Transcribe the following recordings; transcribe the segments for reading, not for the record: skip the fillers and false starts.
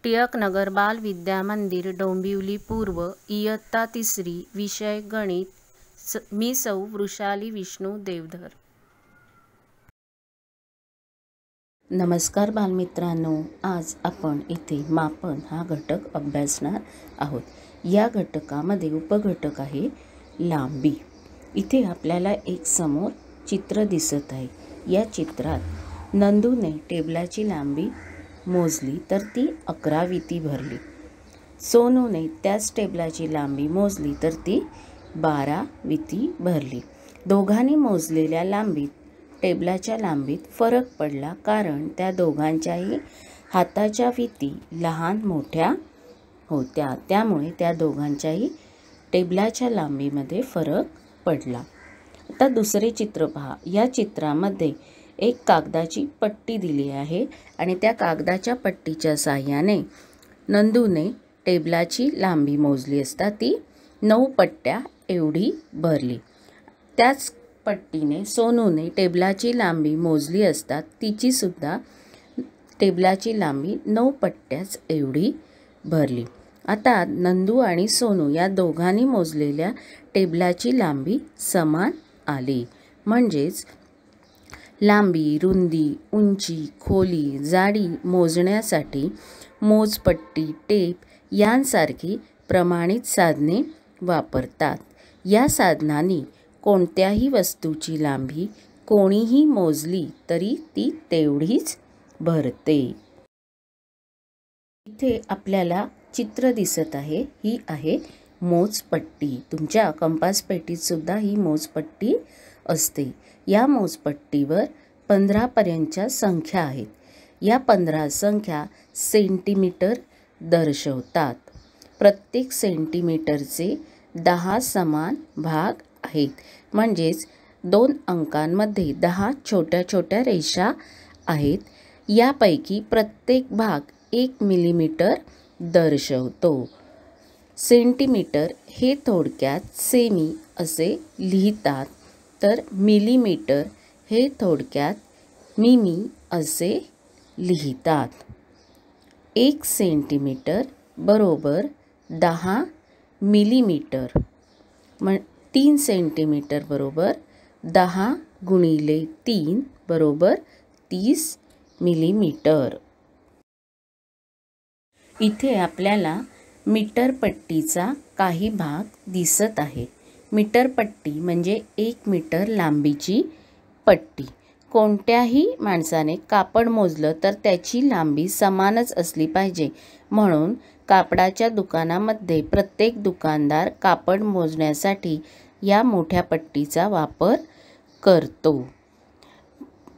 टिळकनगर बाल विद्या मंदिर डोंबिवली पूर्व इयत्ता 3री विषय गणित मी सौ वृषाली विष्णू देवधर। नमस्कार बालमित्रांनो, आज आपण इथे मापन हा घटक अभ्यासणार आहोत। या घटकामध्ये उपघटक आहे लांबी। इथे आपल्याला एक समोर चित्र दिसत आहे। या चित्रात नंदूने टेबलाची लांबी मोजली तर ती 11 विती भरली। सोनूने त्याच टेबलाची लांबी मोजली तर ती 12 विती भरली। दोघांनी मोजलेल्या लांबीत टेबलाच्या लांबीत फरक पडला, कारण त्या दोघांच्याही हाताच्या विती लहान मोठ्या होत्या, त्यामुळे त्या दोघांच्याही टेबलाच्या लांबीमध्ये फरक पडला। आता दुसरे चित्र पहा। या चित्रामध्ये एक कागदाची पट्टी दिली आहे आणि त्या कागदाच्या पट्टीच्या साहाय्याने नंदूने टेबलाची लांबी मोजली असता ती 9 पट्ट्या एवढी भरली। त्याच पट्टीने सोनूने टेबलाची लांबी मोजली असता तिची सुद्धा टेबलाची लांबी 9 पट्ट्याच एवढी भरली। आता नंदू आणि सोनू या दोघांनी मोजलेल्या टेबलाची लांबी समान आली, म्हणजेच लांबी, रुंदी, उंची, खोली, जाडी मोजण्यासाठी मोजपट्टी, टेप यांसारखी प्रमाणित साधने वापरतात। या साधनांनी कोणत्याही वस्तूची लांबी कोणीही मोजली तरी ती तेवढीच भरते। इथे आपल्याला चित्र दिसत आहे, ही आहे मोजपट्टी। तुमच्या कंपास पेटीत सुद्धा ही मोजपट्टी असते। या मोजपट्टीवर 15 पर्यंतच्या संख्या आहेत। या 15 संख्या सेंटीमीटर दर्शवतात। प्रत्येक सेंटीमीटरचे 10 समान भाग आहेत, म्हणजेच 2 अंकांमध्ये 10 छोट्या छोट्या रेषा आहेत। यापैकी प्रत्येक भाग 1 मिलीमीटर दर्शवतो। सेंटीमीटर हे थोडक्यात सेमी असे लिहितात, तर मिलीमीटर हे थोडक्यात मिमी असे लिहितात। 1 सेंटीमीटर बरोबर 10 मिलीमीटर, 3 सेंटीमीटर बरोबर 10 गुणिले 3 बरोबर 30 मिलीमीटर। इथे आपल्याला मीटर पट्टीचा काही भाग दिसत आहे। मीटर पट्टी म्हणजे 1 मीटर लांबीची पट्टी। कोणत्याही माणसाने कापड मोजलं तर त्याची लांबी समानच असली पाहिजे, म्हणून कापडाच्या दुकानामध्ये प्रत्येक दुकानदार कापड मोजण्यासाठी या मोठ्या पट्टीचा वापर करतो।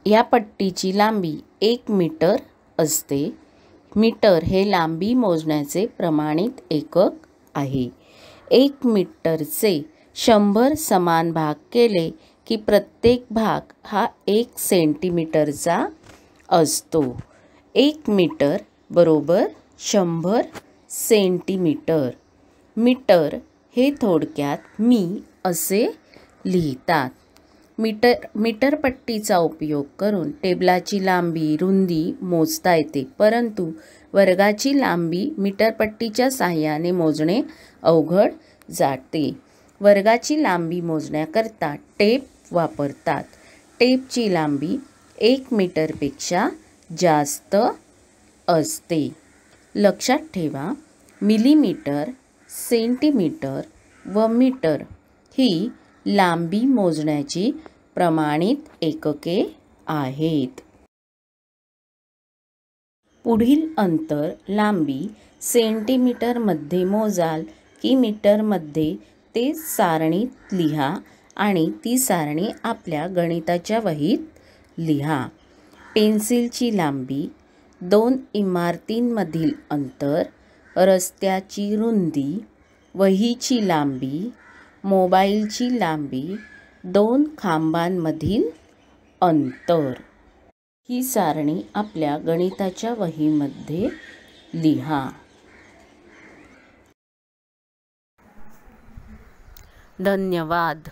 या पट्टीची लांबी 1 मीटर असते। मीटर हे लांबी मोजण्याचे प्रमाणित एकक आहे। 1 मीटरचे 100 समान भाग केले की प्रत्येक भाग हा 1 सेंटीमीटरचा असतो। 1 मीटर बरोबर 100 सेंटीमीटर। मीटर हे थोडक्यात मी असे लिहितात। मीटर पट्टीचा उपयोग करून टेबलाची लांबी, रुंदी मोजता येते, परंतु वर्गाची लांबी मीटर पट्टीच्या साहाय्याने मोजणे अवघड जाते। वर्गाची लांबी मोजण्याकरता टेप वापरतात। टेपची लांबी 1 मीटरपेक्षा जास्त असते। लक्षात ठेवा, मिलीमीटर, सेंटीमीटर व मीटर ही लांबी मोजण्याची प्रमाणित एकके आहेत। पुढील अंतर लांबी सेंटीमीटरमध्ये मोजाल की मीटरमध्ये ते सारणीत लिहा आणि ती सारणी आपल्या गणिताच्या वहीत लिहा। पेन्सिलची लांबी, 2 इमारतींमधील अंतर, रस्त्याची रुंदी, वहीची लांबी, मोबाईलची लांबी, 2 खांबांमधील अंतर ही सारणी आपल्या गणिताच्या वहीमध्ये लिहा। धन्यवाद।